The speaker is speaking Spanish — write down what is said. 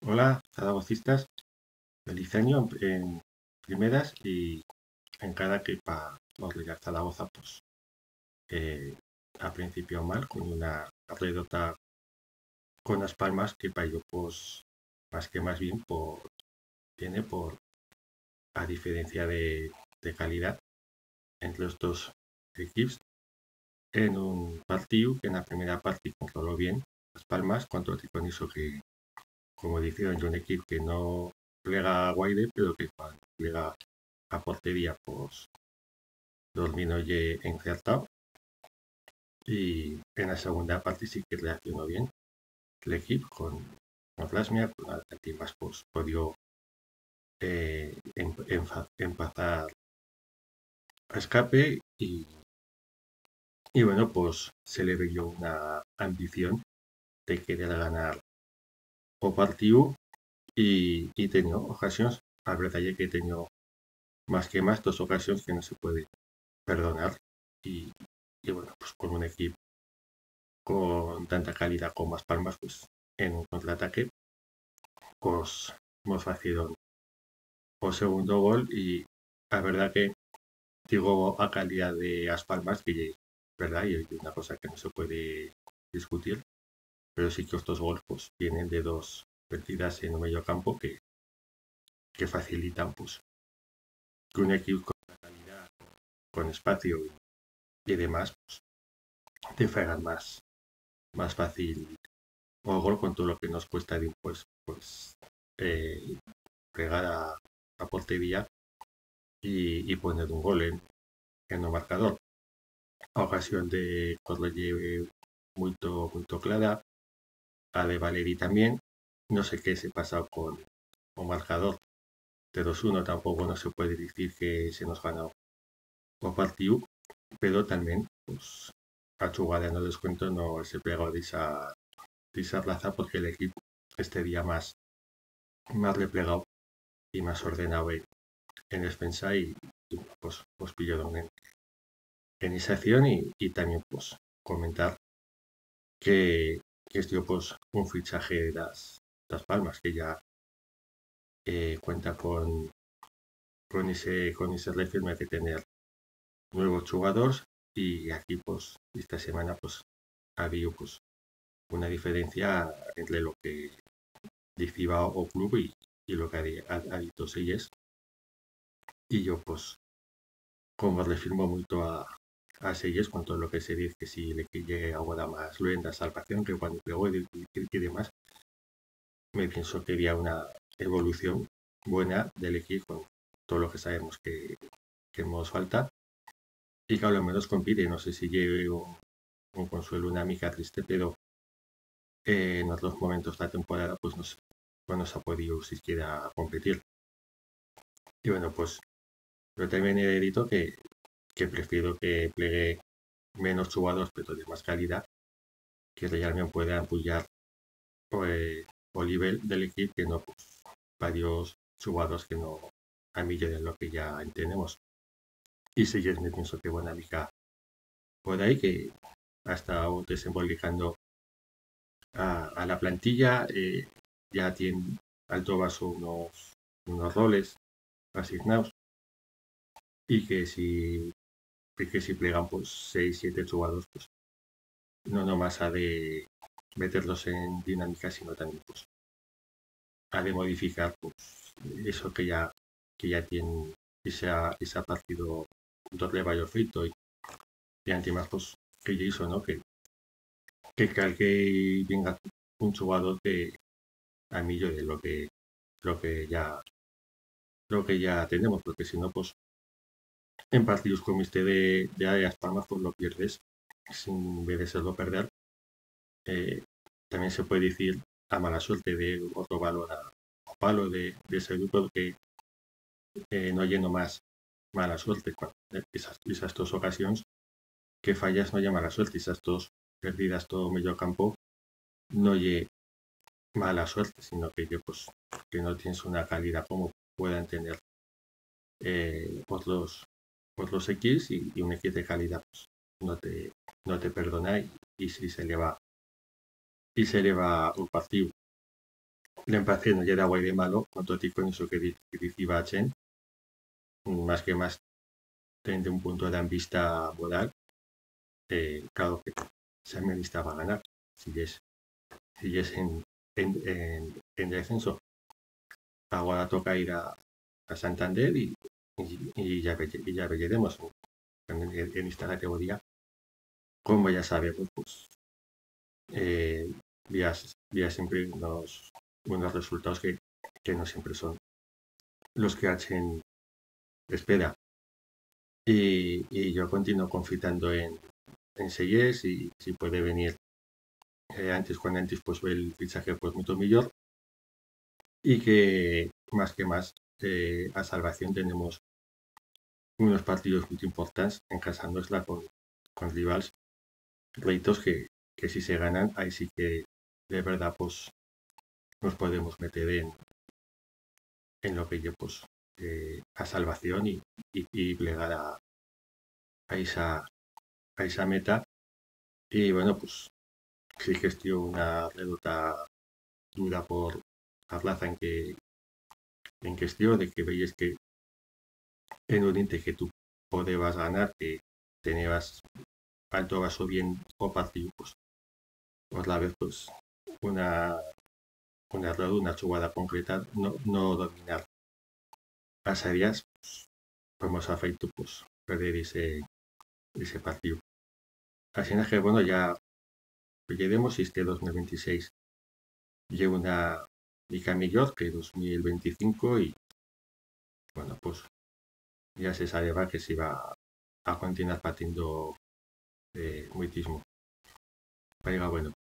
Hola, zaragocistas. Feliz año en primeras y en cada que para los de Zaragoza, pues eh, a principio mal, con una anécdota con las palmas que para yo, pues más que más bien, tiene por a diferencia de calidad entre los dos equipos en un partido que en la primera parte controló bien las palmas contra el Ticoniso que, como dijeron, yo un equipo que no plega a Guaire, pero que cuando plega a portería, pues dominó y encertado. Y en la segunda parte sí que reaccionó bien el equipo con Flasmia, con alternativas, pues podió empezar a escape y bueno, pues se le veía una ambición de querer ganar o partido y tenía ocasiones, la verdad es que tenía más que más dos ocasiones que no se puede perdonar y, y bueno, pues con un equipo con tanta calidad como Las Palmas, pues en un contraataque, pues hemos facido o segundo gol y la verdad que digo a calidad de Las Palmas, que verdad y una cosa que no se puede discutir, pero sí que estos goles pues vienen de dos partidas en un medio campo que facilitan pues que un equipo con calidad, con espacio y demás, pues te fregan más fácil o gol con todo lo que nos cuesta pues eh, pegar a portería y poner un gol en el marcador. A ocasión de lleve muy clara, a de Valeri también. No sé qué se pasa con o marcador de 2-1, tampoco no se puede decir que se nos ganó o partido, pero también pues a jugada no descuento no se pegó de esa plaza porque el equipo este día más replegado y más ordenado en defensa y pues pillaron en esa acción y también pues comentar que, que estuvo pues un fichaje de las Palmas que ya cuenta con ese refirme de tener nuevos jugadores y aquí pues esta semana pues ha habido pues una diferencia entre lo que decía o club y lo que ha dicho Seyes y yo pues como refirmo mucho a Seyes con todo lo que se dice que si le llegue ahora más luenda salvación que cuando pegó y demás me pienso que había una evolución buena del equipo con todo lo que sabemos que nos falta y que a lo menos compite, no sé si lleve un consuelo, una mica triste, pero en otros momentos de la temporada pues no se ha podido siquiera competir. Y bueno, pues yo también he dicho que prefiero que plegue menos jugadores, pero de más calidad, que realmente pueda apoyar pues, o nivel del equipo que no pues, varios jugadores que no a mí de lo que ya tenemos. Y si yo me pienso que buena liga por ahí, que ha estado desenvolviendo a la plantilla, ya tiene alto vaso unos roles asignados y que si plegan pues 6 7 jugadores, pues no nomás ha de meterlos en dinámica, sino también pues ha de modificar pues eso que ya tiene ese partido de Bayo Frito y antes pues que ya hizo, ¿no? Que venga un jugador que a mí yo de lo que ya tenemos, porque si no, pues en partidos como este de Arias Palmas, pues lo pierdes sin merecerlo perder. También se puede decir a mala suerte de otro valor a palo de ese grupo que no lleno más mala suerte. Esas dos ocasiones que fallas no llama mala suerte, esas dos perdidas todo medio campo no lle mala suerte, sino pues, que no tienes una calidad como puedan tener otros X y un X de calidad pues, no te perdona y si se le va un partido. l'empecé no era guay de malo, no tot i con eso que dicía Chen, más que más desde un punto de vista moral, claro que se me necesitaba ganar, si es en descenso. Ahora toca ir a Santander y ya veremos en esta categoría. Como ya sabemos, pues vía siempre unos resultados que no siempre son los que hacen espera. Y yo continúo confiando en Seyes y si puede venir antes, cuando antes, pues el fichaje pues mucho mejor y que más a salvación tenemos unos partidos muy importantes en casa nuestra con rivales reitos que si se ganan ahí sí que de verdad pues nos podemos meter en lo que yo pues a salvación y plegar a esa meta y bueno pues sí que estoy una redota dura por la plaza en que estoy de que veis que en un índice que tú podías ganar que tenías alto vaso bien o partido pues otra vez pues una un error, una jugada concreta, no dominar las áreas, pues nos ha feito pues, perder ese partido. Así es que, bueno, ya lleguemos y este 2026 lleva una mica mejor que 2025 y, bueno, pues ya se sabe que se va a continuar partiendo muitísimo. Vaya, bueno.